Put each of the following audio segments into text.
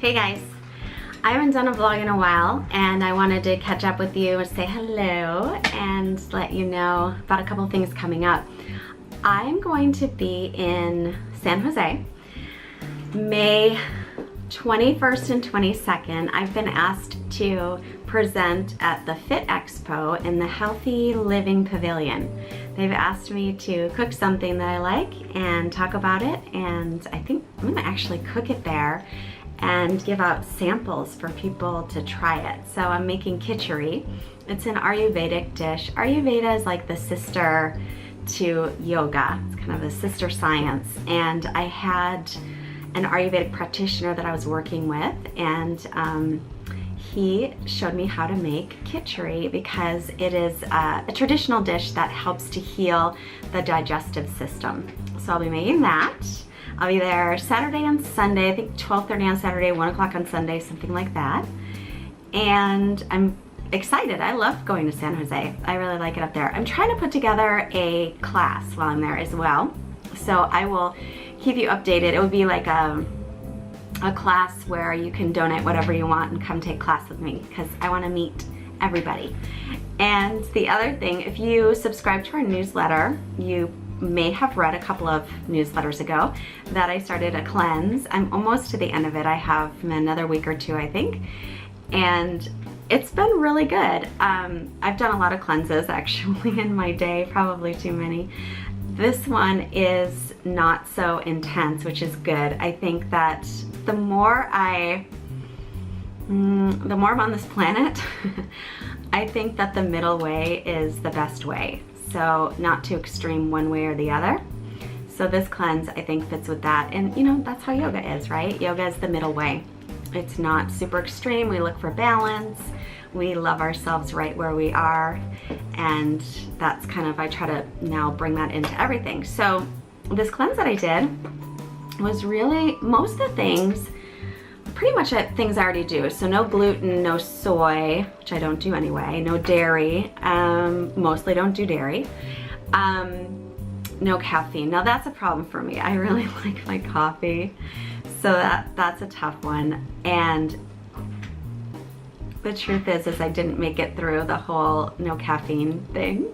Hey guys, I haven't done a vlog in a while and I wanted to catch up with you and say hello and let you know about a couple of things coming up. I'm going to be in San Jose, May 21st and 22nd. I've been asked to present at the Fit Expo in the Healthy Living Pavilion. They've asked me to cook something that I like and talk about it, and I think I'm gonna actually cook it there and give out samples for people to try it. So I'm making khichdi. It's an Ayurvedic dish. Ayurveda is like the sister to yoga. It's kind of a sister science. And I had an Ayurvedic practitioner that I was working with, and he showed me how to make khichdi because it is a traditional dish that helps to heal the digestive system. So I'll be making that. I'll be there Saturday and Sunday, I think 12:30 on Saturday, 1 o'clock on Sunday, something like that. And I'm excited. I love going to San Jose. I really like it up there. I'm trying to put together a class while I'm there as well. So I will keep you updated. It would be like a class where you can donate whatever you want and come take class with me because I want to meet everybody. And the other thing, if you subscribe to our newsletter, you may have read a couple of newsletters ago that I started a cleanse. I'm almost to the end of it. I have another week or two, I think. And it's been really good. I've done a lot of cleanses actually in my day, probably too many. This one is not so intense, which is good. I think that the more I'm on this planet, I think that the middle way is the best way. So not too extreme one way or the other. So this cleanse I think fits with that. And you know, that's how yoga is, right? Yoga is the middle way. It's not super extreme. We look for balance. We love ourselves right where we are. And that's kind of, I try to now bring that into everything. So this cleanse that I did was really, most of the things, pretty much things I already do. So no gluten, no soy, which I don't do anyway, no dairy, mostly don't do dairy, no caffeine. Now that's a problem for me. I really like my coffee, so that's a tough one. And the truth is I didn't make it through the whole no caffeine thing.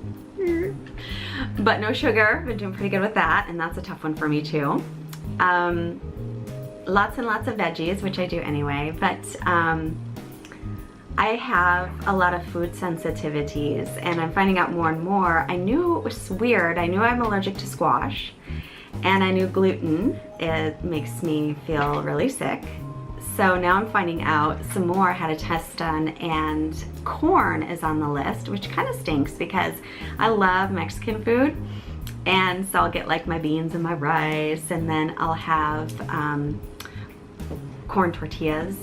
But no sugar, been doing pretty good with that, and that's a tough one for me too. Lots and lots of veggies, which I do anyway, but I have a lot of food sensitivities, and I'm finding out more and more. I knew it was weird. I knew I'm allergic to squash, and I knew gluten, it makes me feel really sick. So now I'm finding out some more. I had a test done, and corn is on the list, which kind of stinks because I love Mexican food. And so I'll get like my beans and my rice, and then I'll have corn tortillas.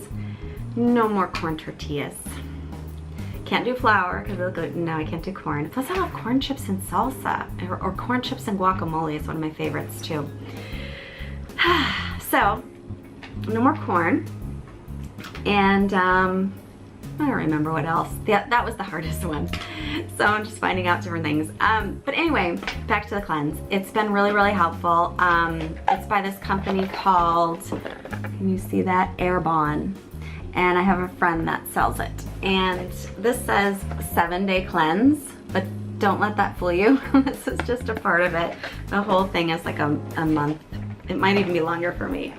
No more corn tortillas. Can't do flour because of the gluten. No, I can't do corn. Plus I love corn chips and salsa, or corn chips and guacamole is one of my favorites too. So no more corn. And I don't remember what else. That was the hardest one. So I'm just finding out different things. But anyway, back to the cleanse. It's been really, really helpful. It's by this company called, can you see that? Arbonne. And I have a friend that sells it. And this says 7-day cleanse, but don't let that fool you. This is just a part of it. The whole thing is like a month. It might even be longer for me.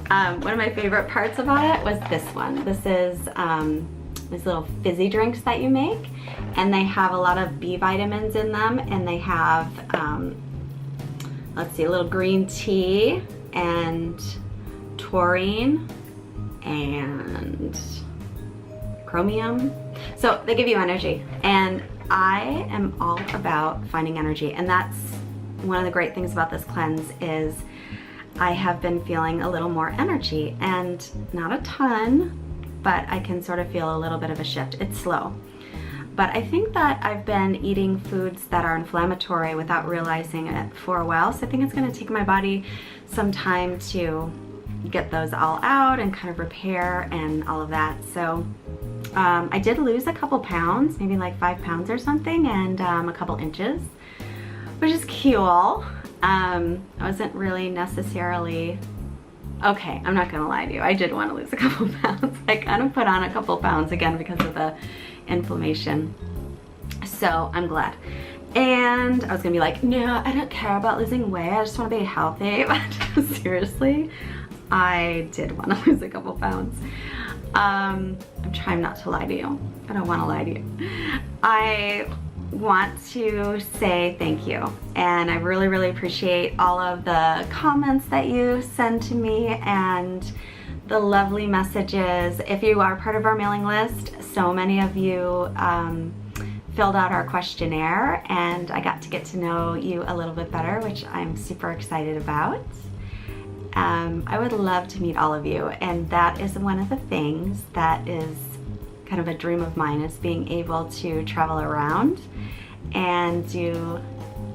One of my favorite parts about it was this one. This is these little fizzy drinks that you make, and they have a lot of B vitamins in them, and they have, let's see, a little green tea and taurine and chromium. So they give you energy, and I am all about finding energy, and that's one of the great things about this cleanse is I have been feeling a little more energy, and not a ton, but I can sort of feel a little bit of a shift. It's slow. But I think that I've been eating foods that are inflammatory without realizing it for a while, so I think it's gonna take my body some time to get those all out and kind of repair and all of that. So I did lose a couple pounds, maybe like 5 pounds or something, and a couple inches, which is cool. I wasn't really necessarily Okay, I'm not gonna lie to you. I did want to lose a couple pounds. I kind of put on a couple pounds again because of the inflammation. So I'm glad. And I was gonna be like, no, I don't care about losing weight. I just want to be healthy. But seriously, I did want to lose a couple pounds. I'm trying not to lie to you. I don't want to lie to you. I want to say thank you, and I really, really appreciate all of the comments that you send to me and the lovely messages. If you are part of our mailing list, so many of you filled out our questionnaire, and I got to get to know you a little bit better, which I'm super excited about. I would love to meet all of you, and that is one of the things that is kind of a dream of mine, is being able to travel around and do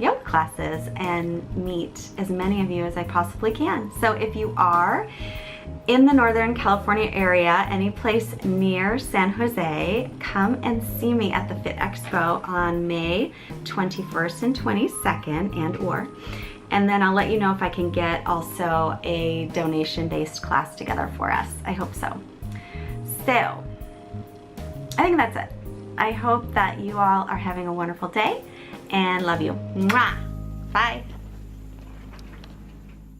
yoga classes and meet as many of you as I possibly can. So if you are in the Northern California area, any place near San Jose, come and see me at the Fit Expo on May 21st and 22nd and then I'll let you know if I can get also a donation-based class together for us. I hope so. So, I think that's it. I hope that you all are having a wonderful day and love you. Mwah! Bye.